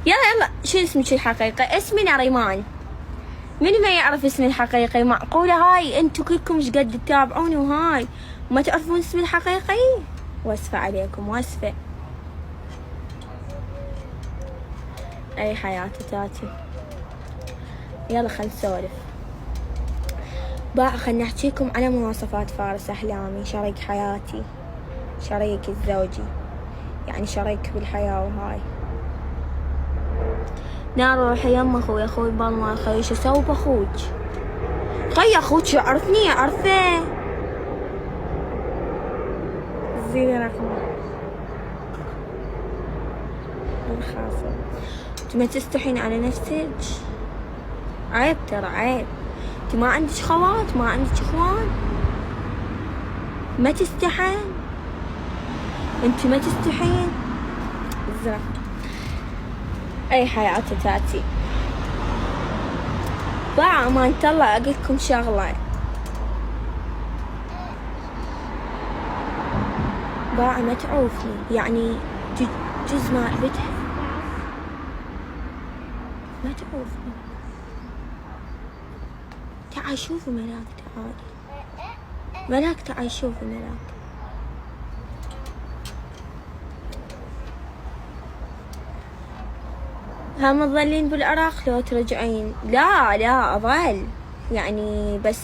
يلا يلا، شو اسمك الحقيقي؟ اسمي نريمان. من ما يعرف اسمي الحقيقي؟ معقولة هاي انتو كلكم ايش قد تتابعوني وهاي وما تعرفون اسمي الحقيقي؟ واسفة عليكم، واسفة. اي حياتي تاتي. يلا خل نسولف بقى. خلنا نحكيكم على مواصفات فارس احلامي، شريك حياتي، شريك الزوجي، يعني شريك بالحياة. وهاي نار روحي يم اخوي، اخوي بالما اخوي، شو اسوي باخوك؟ خي اخوك يعرفني، يعرفه زين رقمه الخاصة. انت ما تستحين على نفسك؟ عيب ترى، عيب. انت ما عندك خوات، ما عندك اخوان؟ ما تستحين؟ انت ما تستحين؟ الزرق. اي حياتي تاتي. باع امانة الله اقولكم شغلة، باع ما تعوفني، يعني جز ما عرفتها ما تعوفني. تعال شوفي ملاك، تعالي ملاك، تعال شوفي ملاك. هم تظلين بالعراق لو ترجعين؟ لا لا اظل، يعني بس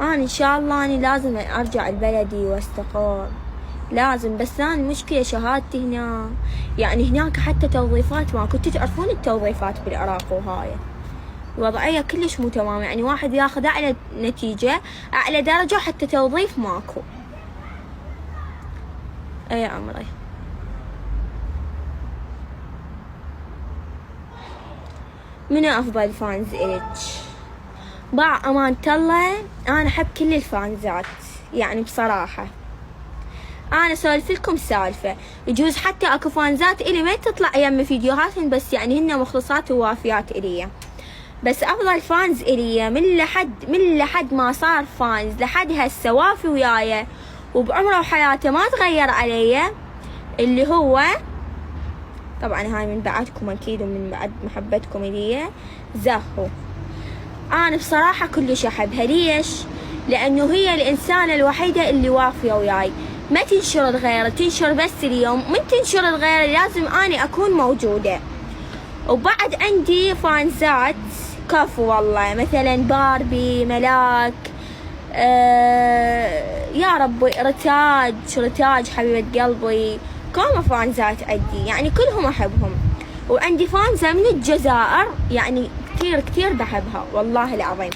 انا ان شاء الله اني لازم ارجع لبلدي واستقر، لازم. بس انا المشكلة شهادتي هنا، يعني هناك حتى توظيفات ما كنتوا تعرفون التوظيفات بالعراق وهاي الوضعية كلش مو تمام، يعني واحد ياخذ اعلى نتيجة اعلى درجة حتى توظيف ماكو. اي عمري. منو افضل فانز الك؟ باع امانة الله انا احب كل الفانزات، يعني بصراحة انا اسولف لكم سالفة. يجوز حتى اكو فانزات الي ما تطلع يم فيديوهاتهم، بس يعني هن مخلصات ووافيات الي. بس افضل فانز الي من لحد ما صار فانز لحد هسه وافي وياي وبعمره وحياته ما تغير علي، اللي هو طبعا هاي من بعدكم اكيد ومن بعد محبتكم الي، زهو. انا بصراحة كلش احبها. ليش؟ لانه هي الانسانة الوحيدة اللي وافية وياي، ما تنشر الغيرة، تنشر بس اليوم. من تنشر الغيرة لازم اني اكون موجودة. وبعد عندي فانزات كفو والله، مثلا باربي، ملاك، يا ربي رتاج حبيبة قلبي، كوما فانزات عندي، يعني كلهم احبهم. وعندي فانزة من الجزائر يعني كتير كتير بحبها والله العظيم.